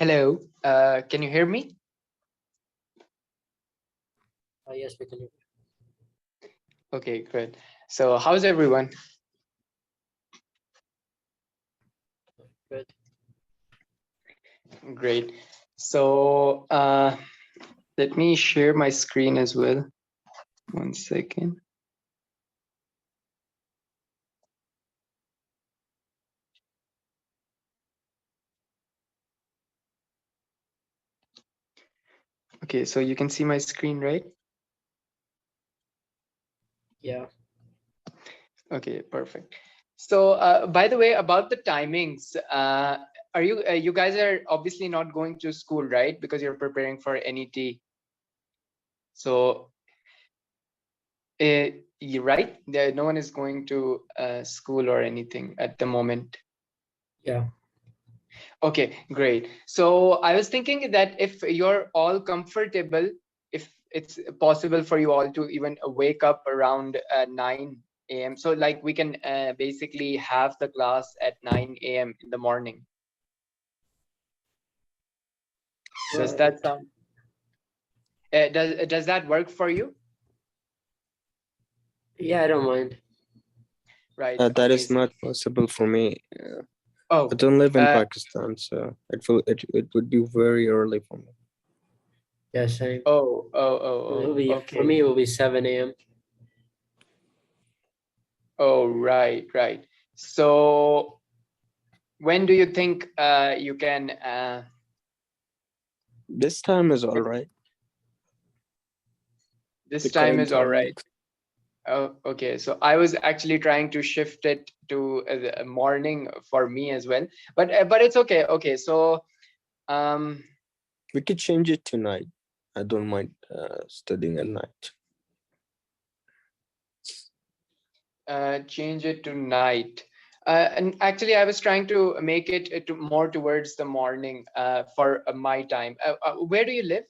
Hello, can you hear me? Yes, we can hear you. Okay, good. So how's everyone? Good. Great. So let me share my screen as well. 1 second. Okay, so you can see my screen, right? Yeah. Okay, perfect. So by the way, about the timings, are you guys are obviously not going to school, right? Because you're preparing for NET. So you're right, no one is going to school or anything at the moment. Yeah. Okay, great. So I was thinking that if you're all comfortable, if it's possible for you all to even wake up around 9 a.m. So like we can basically have the class at 9 a.m. in the morning. Does that sound? Does that work for you? Yeah, I don't mind. Right. That is not possible for me. Oh, I don't live in Pakistan, so it would be very early for me. Yeah, same. Oh, Okay. For me, it will be 7 a.m. Oh, right. So when do you think you can? This time is all right. This time is all right. Oh, okay. So I was actually trying to shift it to the morning for me as well, but it's okay. Okay, so we could change it to night. I don't mind studying at night. Change it to night. And actually, I was trying to make it more towards the morning for my time. Where do you live?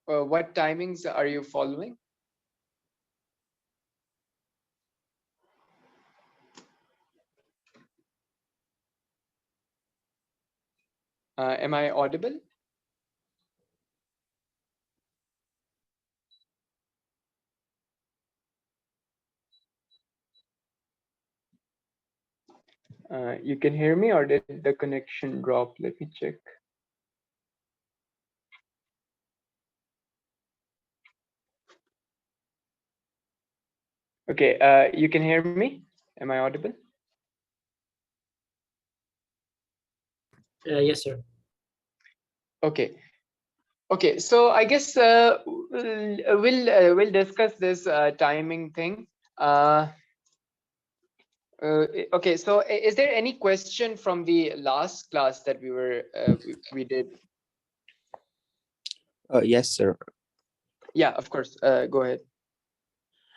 What timings are you following? Am I audible? You can hear me, or did the connection drop? Let me check. Okay, you can hear me? Am I audible? Yes, sir. Okay. Okay, so I guess we'll discuss this timing thing. Okay, so is there any question from the last class that we did? Yes, sir. Yeah, of course. Go ahead.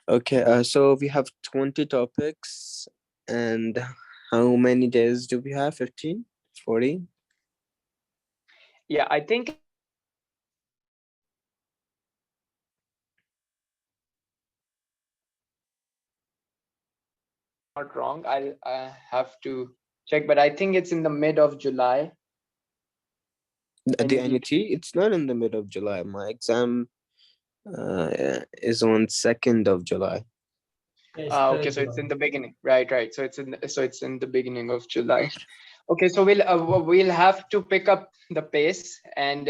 Okay, so we have 20 topics, and how many days do we have? 15? 40? Yeah, I think not wrong. I'll have to check, but I think it's in the mid of July. The NET? It's not in the middle of July. My exam is on 2nd of July. Okay, so it's in the beginning, right? So it's in the beginning of July. Okay, so we'll have to pick up the pace, and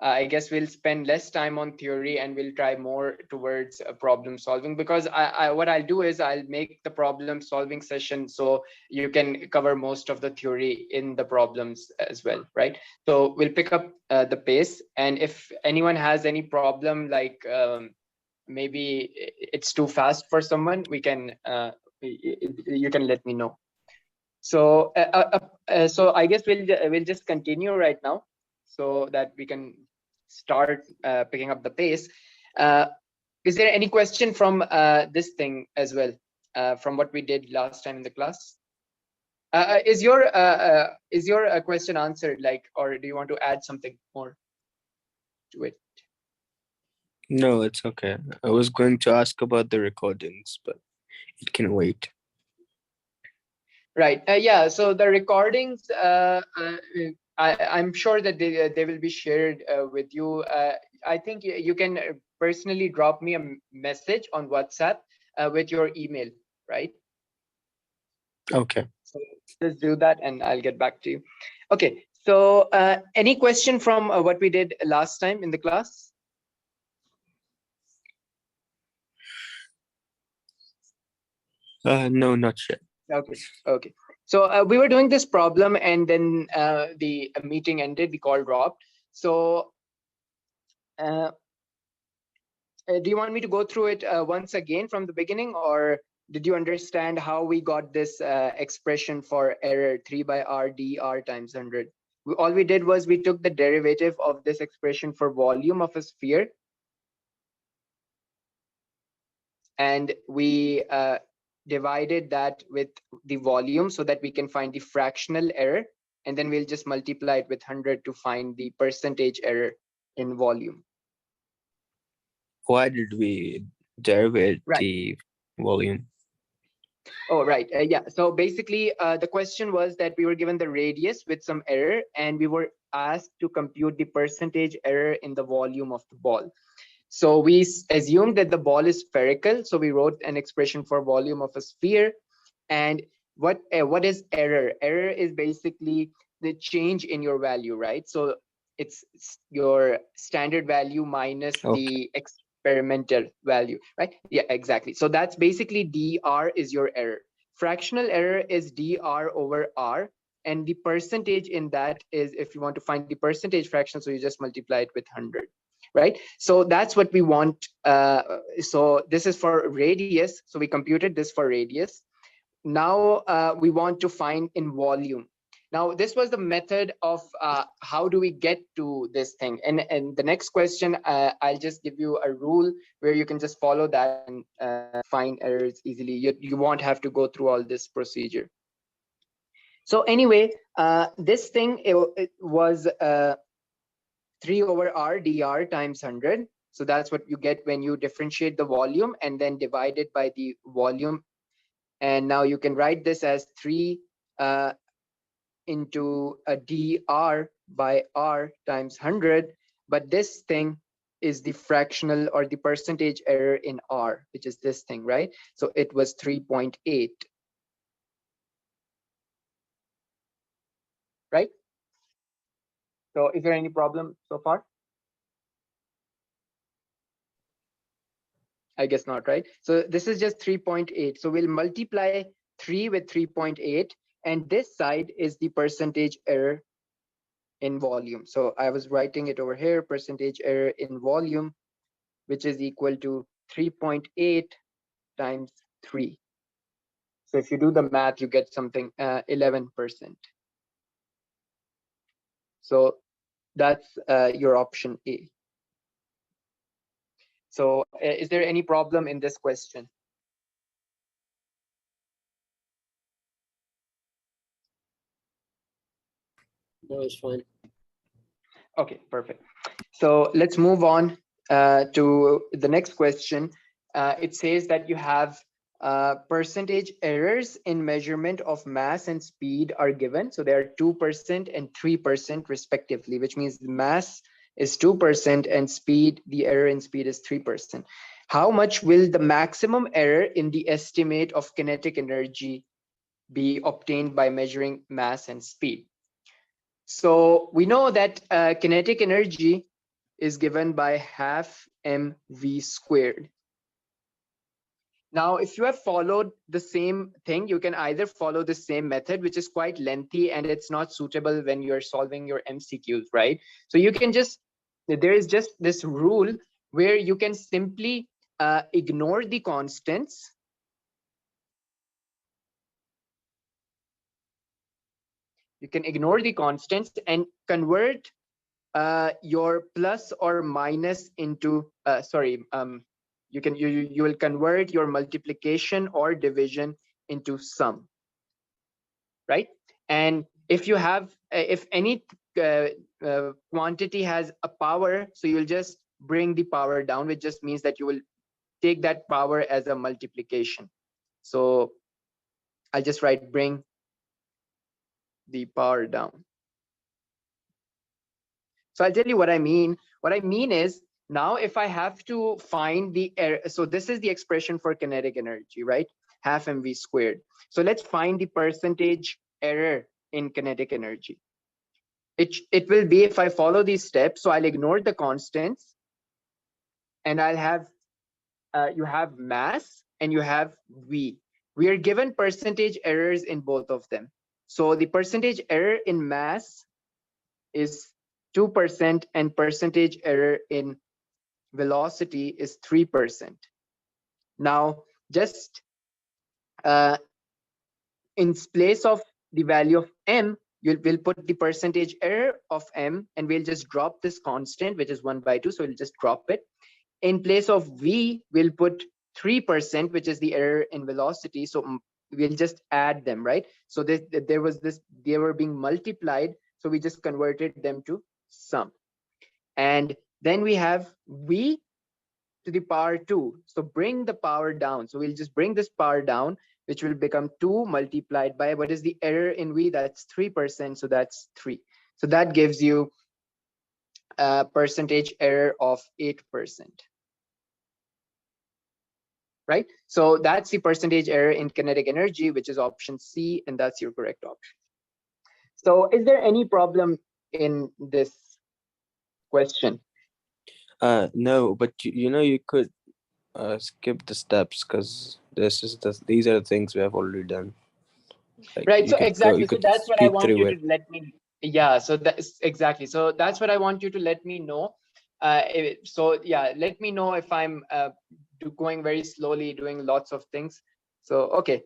I guess we'll spend less time on theory and we'll try more towards problem solving, because what I'll do is I'll make the problem solving session so you can cover most of the theory in the problems as well, right? So we'll pick up the pace, and if anyone has any problem, like maybe it's too fast for someone, we can you can let me know. So so I guess we'll just continue right now so that we can start picking up the pace. Is there any question from this thing as well, from what we did last time in the class? Is your question answered, like, or do you want to add something more to it? No, it's okay. I was going to ask about the recordings, but it can wait. Right. Yeah. So the recordings, I'm sure that they will be shared with you. I think you can personally drop me a message on WhatsApp with your email, right? Okay. So just do that, and I'll get back to you. Okay. So any question from what we did last time in the class? No, not yet. Okay. Okay. So we were doing this problem, and then the meeting ended. The call dropped. So do you want me to go through it once again from the beginning, or did you understand how we got this expression for error 3 by r dr times 100? All we did was we took the derivative of this expression for volume of a sphere, and we divided that with the volume so that we can find the fractional error, and then we'll just multiply it with 100 to find the percentage error in volume. Why did we derive the volume? Oh, right. Yeah. So basically, the question was that we were given the radius with some error, and we were asked to compute the percentage error in the volume of the ball. So we assumed that the ball is spherical. So we wrote an expression for volume of a sphere. And what is error? Error is basically the change in your value, right? So it's your standard value minus the experimental value, right? Yeah, exactly. So that's basically dr is your error. Fractional error is dr over r, and the percentage in that is, if you want to find the percentage fraction, so you just multiply it with 100, right? So that's what we want. So this is for radius, so we computed this for radius. Now we want to find in volume. Now this was the method of how do we get to this thing, and the next question, I'll just give you a rule where you can just follow that and find errors easily. You won't have to go through all this procedure. So anyway, this thing, it was 3 over r dr times 100. So that's what you get when you differentiate the volume and then divide it by the volume. And now you can write this as 3 into a dr by r times 100. But this thing is the fractional or the percentage error in r, which is this thing, right? So it was 3.8. Right? So is there any problem so far? I guess not, right? So this is just 3.8. So we'll multiply 3 with 3.8, and this side is the percentage error in volume. So I was writing it over here, percentage error in volume, which is equal to 3.8 times 3. So if you do the math, you get something 11%. So that's your option A. So is there any problem in this question? No, it's fine. Okay, perfect. So let's move on to the next question. It says that you have percentage errors in measurement of mass and speed are given. So they are 2% and 3% respectively, which means the mass is 2% and speed, the error in speed is 3%. How much will the maximum error in the estimate of kinetic energy be obtained by measuring mass and speed? So we know that kinetic energy is given by half mv squared. Now, if you have followed the same thing, you can either follow the same method, which is quite lengthy and it's not suitable when you're solving your MCQs, right? So you can just, there is just this rule where you can simply ignore the constants. You can ignore the constants and convert your plus or minus into, you will convert your multiplication or division into sum, right? And if you have, if any quantity has a power, so you'll just bring the power down, which just means that you will take that power as a multiplication. So I'll just write bring the power down. So I'll tell you what I mean. What I mean is, now if I have to find the error, so this is the expression for kinetic energy, right? Half mv squared. So let's find the percentage error in kinetic energy. It will be, if I follow these steps, so I'll ignore the constants, and I'll have, you have mass and you have v. We are given percentage errors in both of them. So the percentage error in mass is 2% and percentage error in velocity is 3%. Now, just in place of the value of m, we'll put the percentage error of m, and we'll just drop this constant, which is 1/2. So we'll just drop it. In place of v, we'll put 3%, which is the error in velocity. So we'll just add them, right? So there was this, they were being multiplied. So we just converted them to sum. And then we have v to the power 2. So bring the power down. So we'll just bring this power down, which will become 2 multiplied by, what is the error in v? That's 3%. So that's 3. So that gives you a percentage error of 8%. Right? So that's the percentage error in kinetic energy, which is option C, and that's your correct option. So is there any problem in this question? No, but you know, you could skip the steps, because these are the things we have already done. Like, right, so you exactly, so could that's what I speed want through you it. to let me, yeah, so that's exactly, so that's what I want you to let me know. So yeah, let me know if I'm going very slowly, doing lots of things. So okay,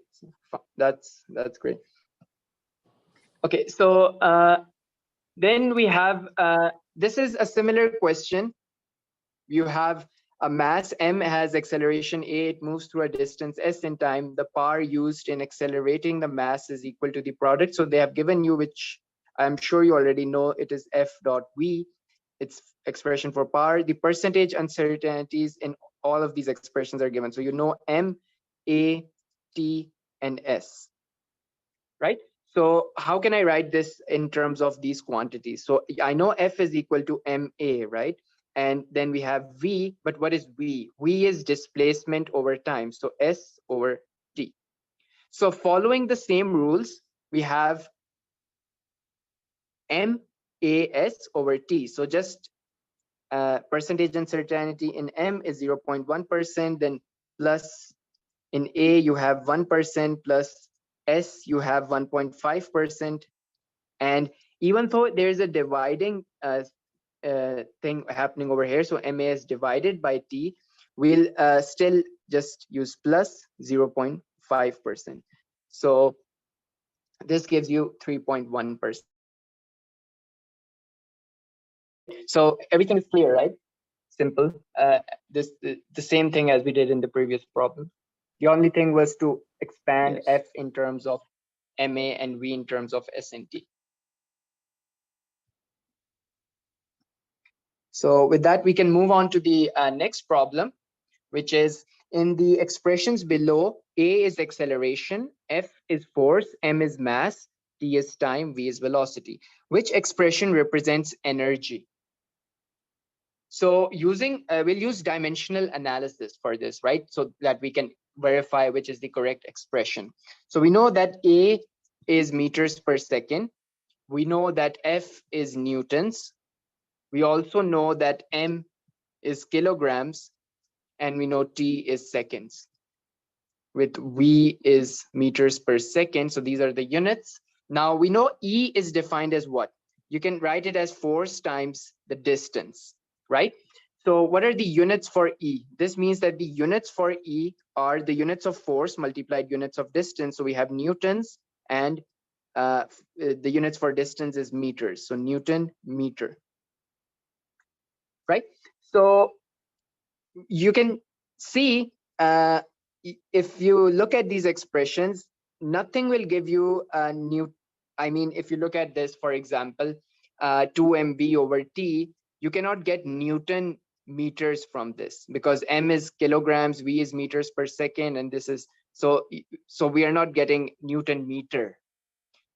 that's great. Okay, so then we have, this is a similar question. You have a mass m, has acceleration a, it moves through a distance s in time. The power used in accelerating the mass is equal to the product. So they have given you, which I'm sure you already know, it is f dot v. It's expression for power. The percentage uncertainties in all of these expressions are given. So you know m, a, t, and s, right? So how can I write this in terms of these quantities? So I know f is equal to ma, right? And then we have v, but what is v? V is displacement over time, so s over t. So following the same rules, we have mas over t. So just percentage uncertainty in m is 0.1%, then plus in a you have 1%, plus s you have 1.5%. And even though there's a dividing thing happening over here, so ma is divided by t, we'll still just use plus 0.5%. So this gives you 3.1%. So everything is clear, right? Simple. The same thing as we did in the previous problem. The only thing was to expand Yes. f in terms of ma and v in terms of s and t. So with that, we can move on to the next problem, which is in the expressions below, a is acceleration, f is force, m is mass, t is time, v is velocity. Which expression represents energy? So using, we'll use dimensional analysis for this, right? So that we can verify which is the correct expression. So we know that a is meters per second. We know that f is newtons. We also know that m is kilograms, and we know t is seconds, with v is meters per second. So these are the units. Now we know E is defined as what? You can write it as force times the distance, right? So what are the units for E? This means that the units for E are the units of force multiplied units of distance. So we have newtons, and the units for distance is meters. So Newton meter, right? So you can see, if you look at these expressions, nothing will give you a new, I mean, if you look at this, for example, 2mv over t, you cannot get Newton meters from this, because m is kilograms, v is meters per second, and this is So we are not getting Newton meter.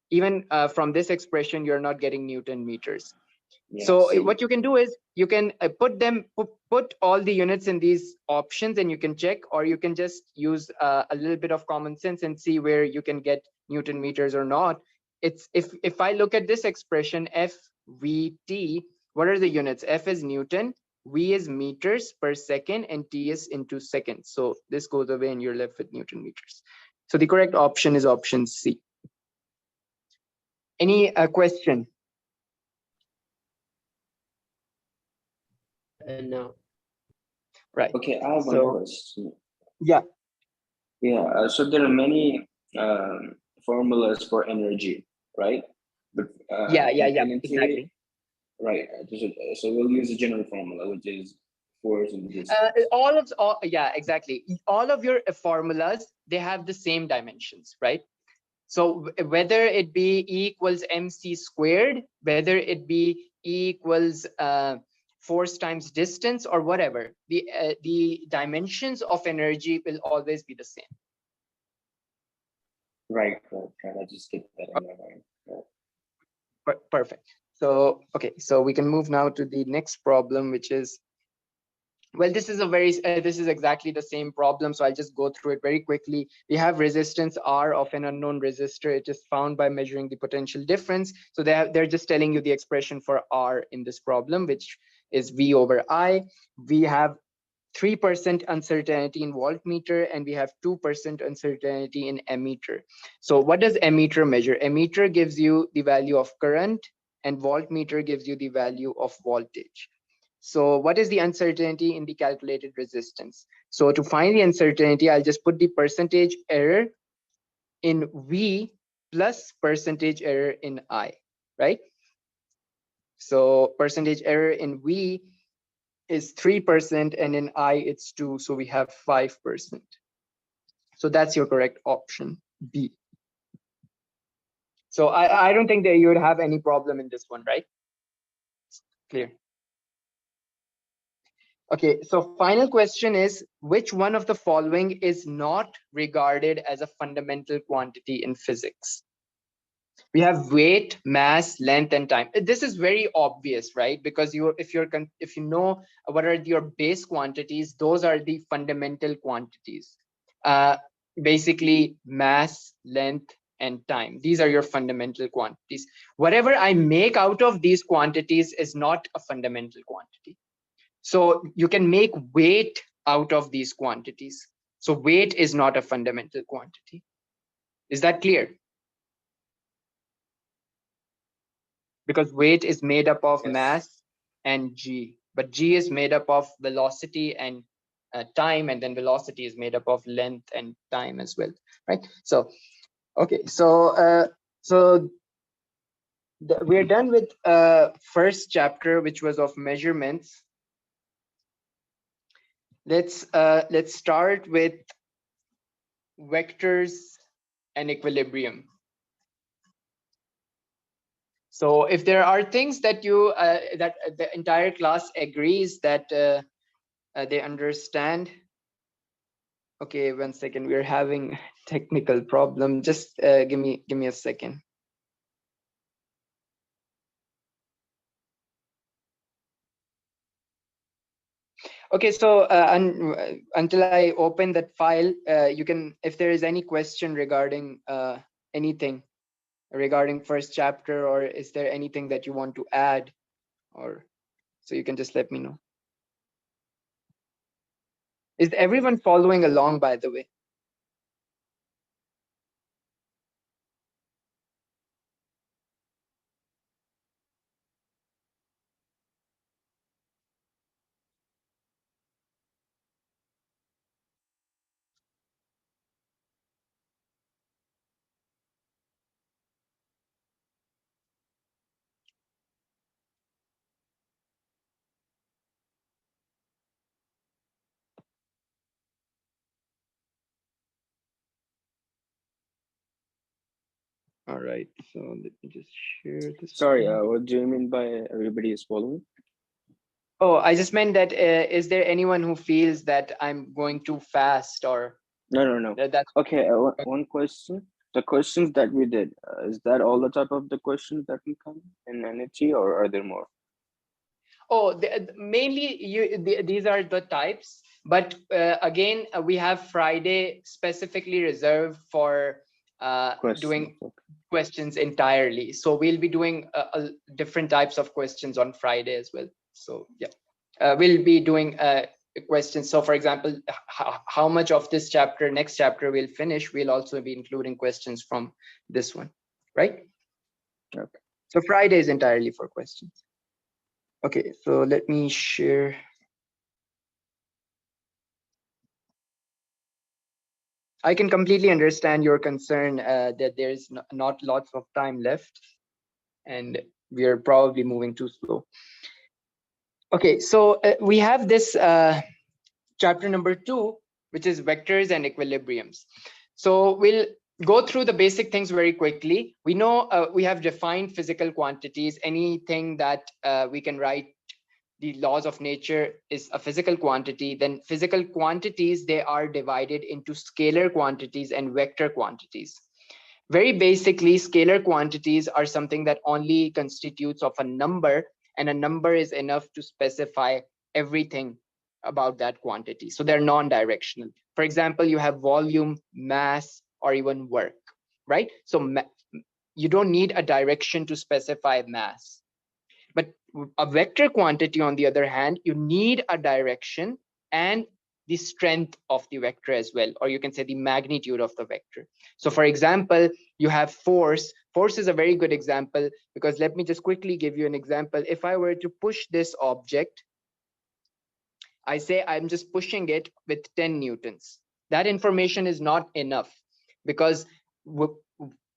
Even from this expression, you're not getting Newton meters. Yeah, So see. what you can do is you can put all the units in these options and you can check, or you can just use a little bit of common sense and see where you can get Newton meters or not. It's if I look at this expression F V T, what are the units? F is Newton, V is meters per second, and T is into seconds. So this goes away and you're left with Newton meters. So the correct option is option C. Any question? No. Right. Okay, I have one So question. yeah. Yeah, so there are many formulas for energy, right? But Yeah, infinity, exactly. right? So we'll use a general formula, which is force into distance. Yeah, exactly. All of your formulas, they have the same dimensions, right? So whether it be E equals mc squared, whether it be E equals force times distance or whatever, the dimensions of energy will always be the same. Right. I just get that in my mind. Right. Perfect. So okay, so we can move now to the next problem, which is, well, this is exactly the same problem, so I'll just go through it very quickly. We have resistance R of an unknown resistor. It is found by measuring the potential difference. So they're just telling you the expression for R in this problem, which is V over I. We have 3% uncertainty in voltmeter, and we have 2% uncertainty in ammeter. So what does ammeter measure? Ammeter gives you the value of current, and voltmeter gives you the value of voltage. So what is the uncertainty in the calculated resistance? So to find the uncertainty, I'll just put the percentage error in V plus percentage error in I, right? So percentage error in V is 3%, and in I it's 2, so we have 5%. So that's your correct option, B. So I don't think that you would have any problem in this one, right? Clear. Okay, so final question is, which one of the following is not regarded as a fundamental quantity in physics? We have weight, mass, length, and time. This is very obvious, right? Because if you know what are your base quantities, those are the fundamental quantities. Basically, mass, length, and time. These are your fundamental quantities. Whatever I make out of these quantities is not a fundamental quantity. So you can make weight out of these quantities. So weight is not a fundamental quantity. Is that clear? Because weight is made up of Yes. mass and g, but g is made up of velocity and time, and then velocity is made up of length and time as well, right? So okay, so we're done with first chapter, which was of measurements. Let's start with vectors and equilibrium. So if there are things that you that the entire class agrees that they understand. Okay, 1 second, we're having technical problem. Just give me a second. Okay, so until I open that file, you can, if there is any question regarding anything regarding first chapter, or is there anything that you want to add, or so you can just let me know. Is everyone following along, by the way? All right, so let me just share this. Sorry, what do you mean by everybody is following? Oh, I just meant that is there anyone who feels that I'm going too fast, or No. That's Okay, one question. The questions that we did, is that all the type of the questions that we come in NHE, or are there more? mainly these are the types, but again, we have Friday specifically reserved for doing questions entirely. So we'll be doing different types of questions on Friday as well. So yeah, we'll be doing questions. So for example, how much of this chapter, next chapter we'll finish, we'll also be including questions from this one, right? Okay. So Friday is entirely for questions. Okay, so let me share. I can completely understand your concern that there's not lots of time left and we are probably moving too slow. Okay, so we have this chapter number 2, which is vectors and equilibriums. So we'll go through the basic things very quickly. We know we have defined physical quantities. Anything that we can write the laws of nature is a physical quantity. Then physical quantities, they are divided into scalar quantities and vector quantities. Very basically, scalar quantities are something that only constitutes of a number, and a number is enough to specify everything about that quantity. So they're non-directional. For example, you have volume, mass, or even work, right? So you don't need a direction to specify mass. But a vector quantity, on the other hand, you need a direction and the strength of the vector as well, or you can say the magnitude of the vector. So for example, you have force. Force is a very good example, because let me just quickly give you an example. If I were to push this object, I say I'm just pushing it with 10 newtons. That information is not enough, because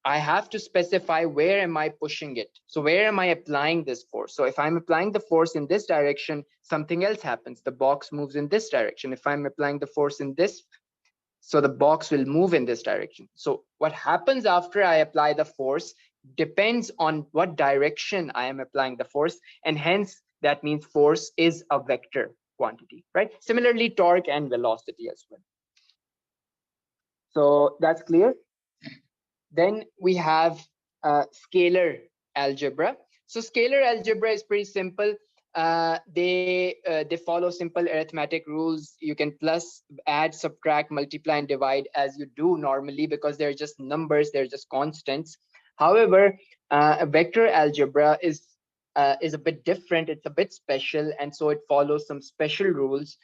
I have to specify where am I pushing it. So where am I applying this force? So if I'm applying the force in this direction, something else happens. The box moves in this direction. If I'm applying the force in this, so the box will move in this direction. So what happens after I apply the force depends on what direction I am applying the force, and hence that means force is a vector quantity, right? Similarly, torque and velocity as well. So that's clear. Then we have scalar algebra. So scalar algebra is pretty simple. They follow simple arithmetic rules. You can plus, add, subtract, multiply, and divide as you do normally, because they're just numbers, they're just constants. However, vector algebra is a bit different. It's a bit special, and so it follows some special rules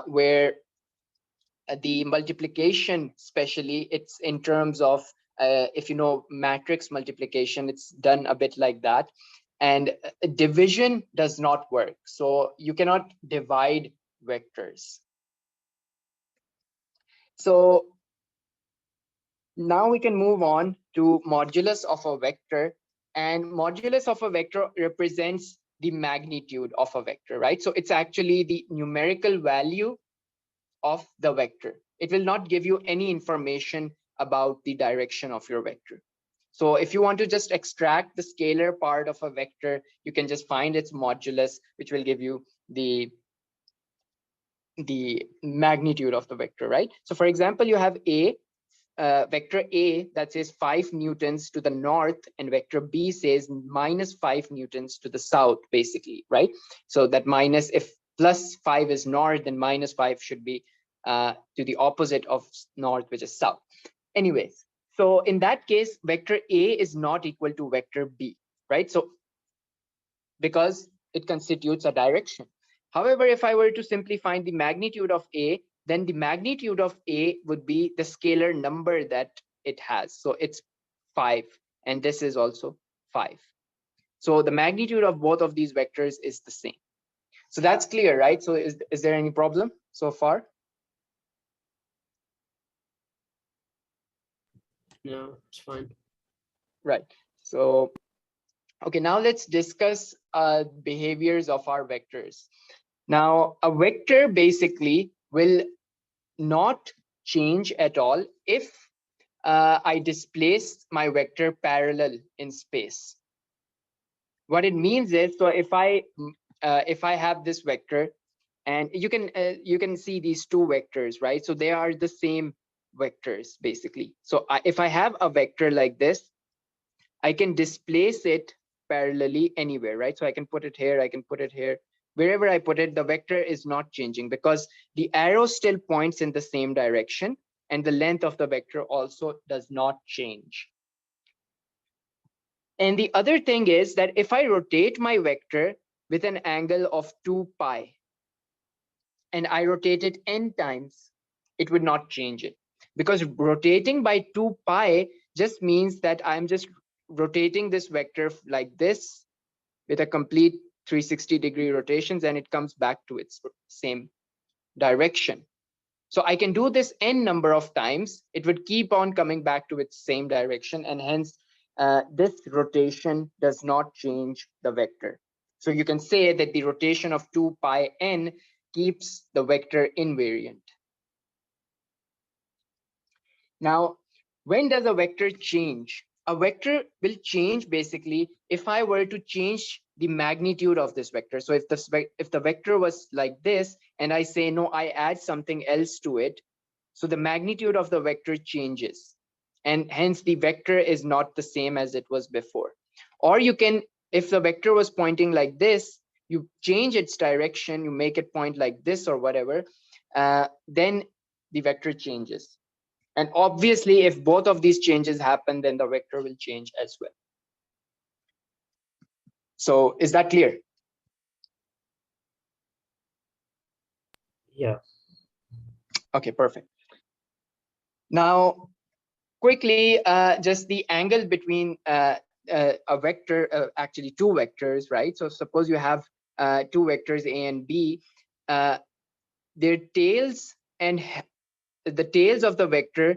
where the multiplication, especially, it's in terms of if you know matrix multiplication, it's done a bit like that. And division does not work. So you cannot divide vectors. So now we can move on to modulus of a vector. And modulus of a vector represents the magnitude of a vector, right? So it's actually the numerical value of the vector. It will not give you any information about the direction of your vector. So if you want to just extract the scalar part of a vector, you can just find its modulus, which will give you the magnitude of the vector, right? So for example, you have vector A that says 5 newtons to the north, and vector B says -5 newtons to the south, basically, right? So that minus, if +5 is north, then -5 should be to the opposite of north, which is south. Anyways, so in that case, vector A is not equal to vector B, right? So because it constitutes a direction. However, if I were to simply find the magnitude of A, then the magnitude of A would be the scalar number that it has. So it's 5, and this is also 5. So the magnitude of both of these vectors is the same. So that's clear, right? So is there any problem so far? No, it's fine. Right. So, okay, now let's discuss behaviors of our vectors. Now, a vector basically will not change at all if I displace my vector parallel in space. What it means is, so if I have this vector, and you can see these two vectors, right? So they are the same vectors basically. So if I have a vector like this, I can displace it parallelly anywhere, right? So I can put it here, I can put it here. Wherever I put it, the vector is not changing because the arrow still points in the same direction and the length of the vector also does not change. And the other thing is that if I rotate my vector with an angle of 2 pi and I rotate it n times, it would not change it. Because rotating by 2 pi just means that I'm just rotating this vector like this with a complete 360-degree rotations, and it comes back to its same direction. So I can do this n number of times. It would keep on coming back to its same direction, and hence this rotation does not change the vector. So you can say that the rotation of 2 pi n keeps the vector invariant. Now, when does a vector change? A vector will change basically if I were to change the magnitude of this vector. So if the vector was like this and I say, no, I add something else to it, so the magnitude of the vector changes, and hence the vector is not the same as it was before. Or you can, if the vector was pointing like this, you change its direction, you make it point like this or whatever, then the vector changes. And obviously, if both of these changes happen, then the vector will change as well. So is that clear? Yeah. Okay, perfect. Now, quickly, just the angle between a vector, actually two vectors, right? So suppose you have two vectors A and B, their tails and the tails of the vector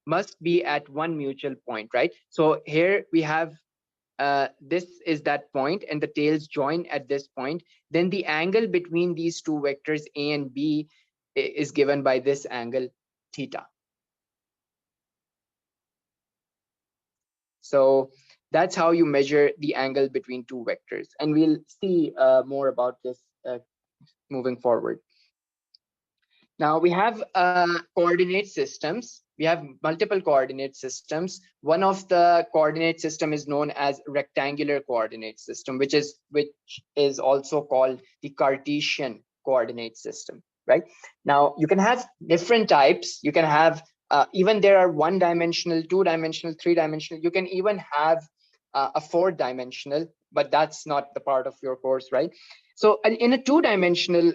must be at one mutual point, right? So here we have this is that point and the tails join at this point. Then the angle between these two vectors A and B is given by this angle theta. So that's how you measure the angle between two vectors. And we'll see more about this moving forward. Now we have coordinate systems. We have multiple coordinate systems. One of the coordinate system is known as rectangular coordinate system, which is also called the Cartesian coordinate system, right? Now you can have different types. You can have even there are one-dimensional, two-dimensional, three-dimensional. You can even have a four-dimensional, but that's not the part of your course, right? So in a two-dimensional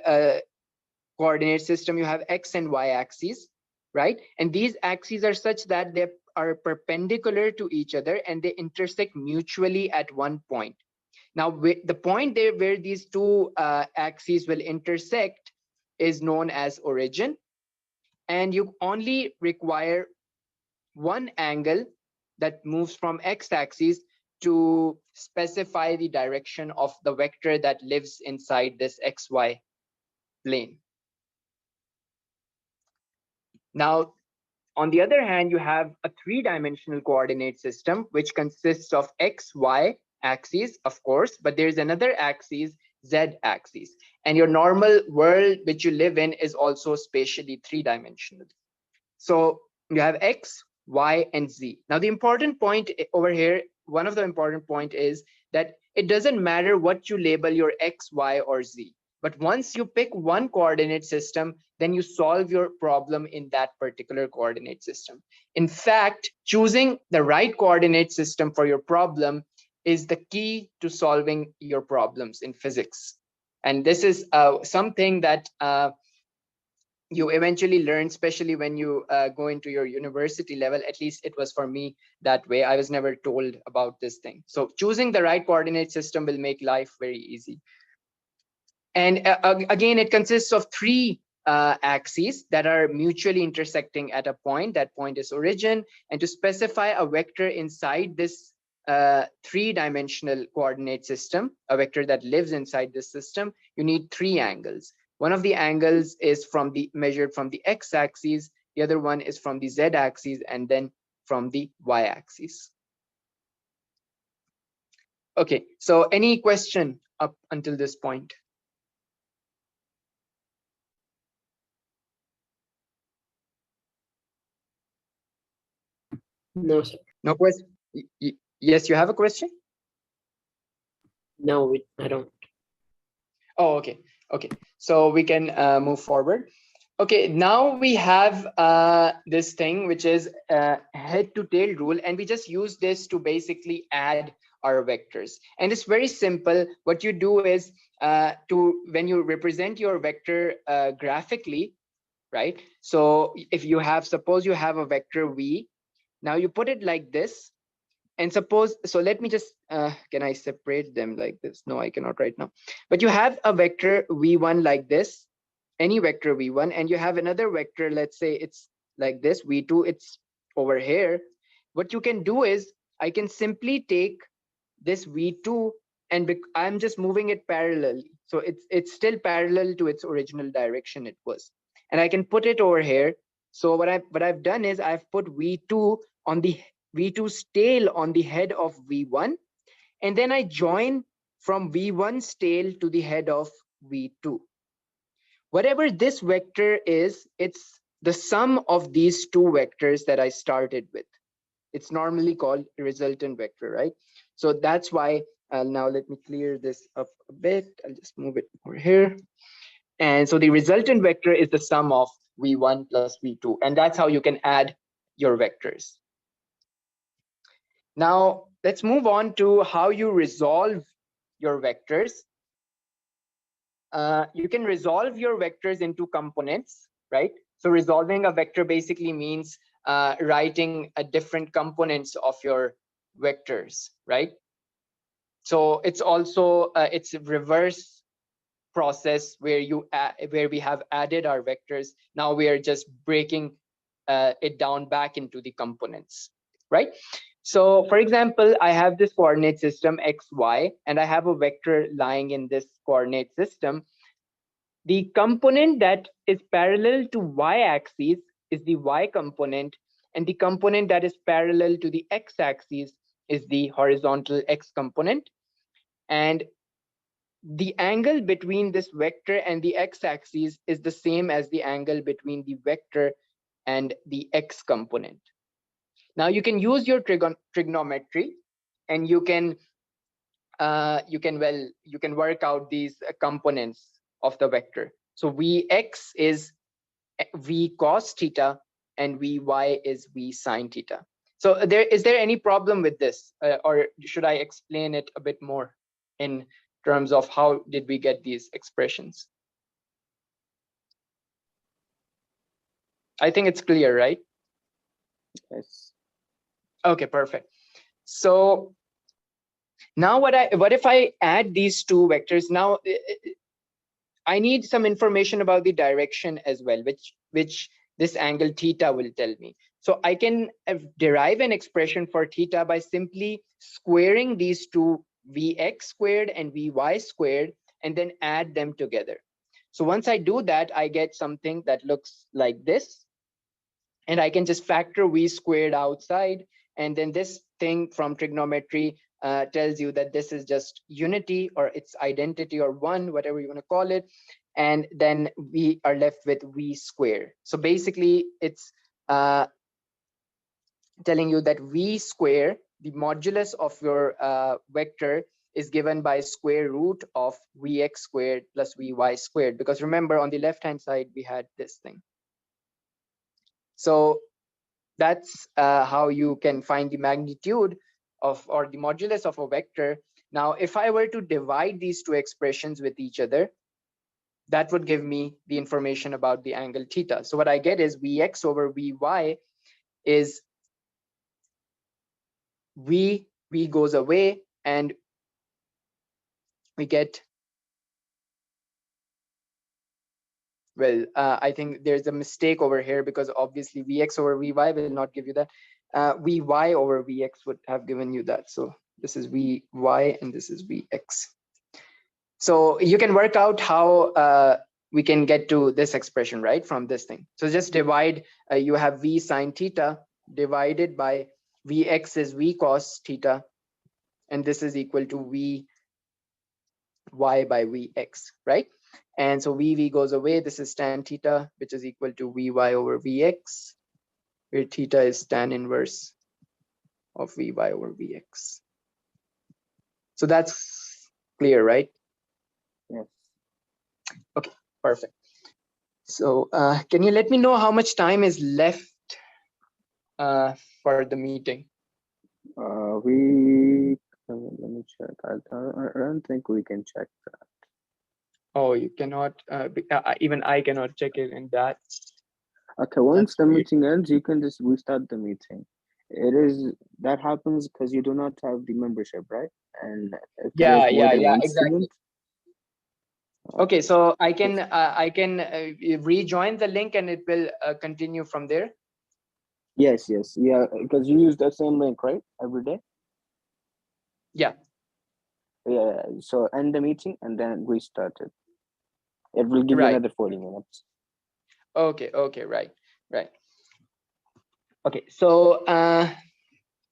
coordinate system, you have x and y axes, right? And these axes are such that they are perpendicular to each other and they intersect mutually at one point. Now, the point there where these two axes will intersect is known as origin, and you only require one angle that moves from x-axis to specify the direction of the vector that lives inside this xy plane. Now, on the other hand, you have a three-dimensional coordinate system, which consists of x, y axes, of course, but there's another axis, z axis. And your normal world which you live in is also spatially three-dimensional. So you have x, y, and z. Now, the important point over here, one of the important point is that it doesn't matter what you label your x, y, or z. But once you pick one coordinate system, then you solve your problem in that particular coordinate system. In fact, choosing the right coordinate system for your problem is the key to solving your problems in physics. And this is something that you eventually learn, especially when you go into your university level. At least it was for me that way. I was never told about this thing. So choosing the right coordinate system will make life very easy. And again, it consists of three axes that are mutually intersecting at a point. That point is origin. And to specify a vector inside this three-dimensional coordinate system, a vector that lives inside this system, you need three angles. One of the angles is measured from the x-axis. The other one is from the z-axis, and then from the y-axis. Okay, so any question up until this point? No, sir. No question? Yes, you have a question? No, I don't. Oh, okay. Okay. So we can move forward. Okay, now we have this thing which is head to tail rule, and we just use this to basically add our vectors. And it's very simple. What you do is when you represent your vector graphically, right? So if you have, suppose you have a vector v, now you put it like this. And suppose, so let me just, can I separate them like this? No, I cannot right now. But you have a vector v1 like this, any vector v1, and you have another vector, let's say it's like this, v2, it's over here. What you can do is, I can simply take this v2 and I'm just moving it parallelly. So it's still parallel to its original direction it was. And I can put it over here. So what I've done is I've put v2 on the v2's tail on the head of v1, and then I join from v1's tail to the head of v2. Whatever this vector is, it's the sum of these two vectors that I started with. It's normally called a resultant vector, right? So that's why, now let me clear this up a bit. I'll just move it over here. And so the resultant vector is the sum of v1 plus v2, and that's how you can add your vectors. Now, let's move on to how you resolve your vectors. You can resolve your vectors into components, right? So resolving a vector basically means writing different components of your vectors, right? So it's also it's a reverse process where where we have added our vectors. Now we are just breaking it down back into the components, right? So for example, I have this coordinate system x, y, and I have a vector lying in this coordinate system. The component that is parallel to y-axis is the y component, and the component that is parallel to the x-axis is the horizontal x component. And the angle between this vector and the x-axis is the same as the angle between the vector and the x component. Now you can use your trigonometry, and you can work out these components of the vector. So vx is v cos theta and vy is v sine theta. So is there any problem with this, or should I explain it a bit more in terms of how did we get these expressions? I think it's clear, right? Yes. Okay, perfect. So now what if I add these two vectors? Now I need some information about the direction as well, which this angle theta will tell me. So I can derive an expression for theta by simply squaring these two, vx squared and vy squared, and then add them together. So once I do that, I get something that looks like this. And I can just factor v squared outside. And then this thing from trigonometry tells you that this is just unity, or its identity, or one, whatever you want to call it. And then we are left with v squared. So basically, it's telling you that v squared, the modulus of your vector, is given by square root of vx squared plus vy squared. Because remember, on the left-hand side, we had this thing. So that's how you can find the magnitude of, or the modulus of a vector. Now, if I were to divide these two expressions with each other, that would give me the information about the angle theta. So what I get is vx over vy is v goes away, and we get, well, I think there's a mistake over here, because obviously vx over vy will not give you that. Vy over vx would have given you that. So this is vy and this is vx. So you can work out how we can get to this expression, right, from this thing. So just divide, you have v sine theta divided by vx is v cos theta, and this is equal to v y by vx, right? And so v goes away. This is tan theta, which is equal to vy over vx, where theta is tan inverse of Vy over Vx. So that's clear, right? Yes. Perfect. So can you let me know how much time is left for the meeting? Let me check. I don't think we can check that. Oh, you cannot, even I cannot check it in that. Okay, once That's the weird. meeting ends, you can just restart the meeting. That happens because you do not have the membership, right? And if there's more than one Exactly. student. Okay, so I can rejoin the link and it will continue from there. Yes, yeah, because you use the same link, right? Every day. Yeah. Yeah. So end the meeting and then restart it. It will give you Right. another 40 minutes. Okay. Right. Okay. So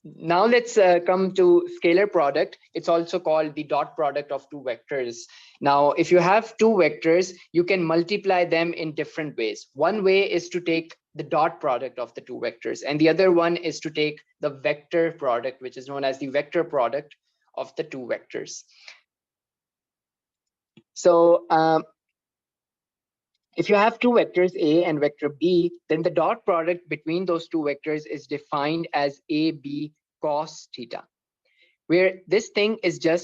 now let's come to scalar product. It's also called the dot product of two vectors. Now, if you have two vectors, you can multiply them in different ways. One way is to take the dot product of the two vectors, and the other one is to take the vector product, which is known as the vector product of the two vectors. So if you have two vectors A and vector B, then the dot product between those two vectors is defined as AB cos theta, where this thing is just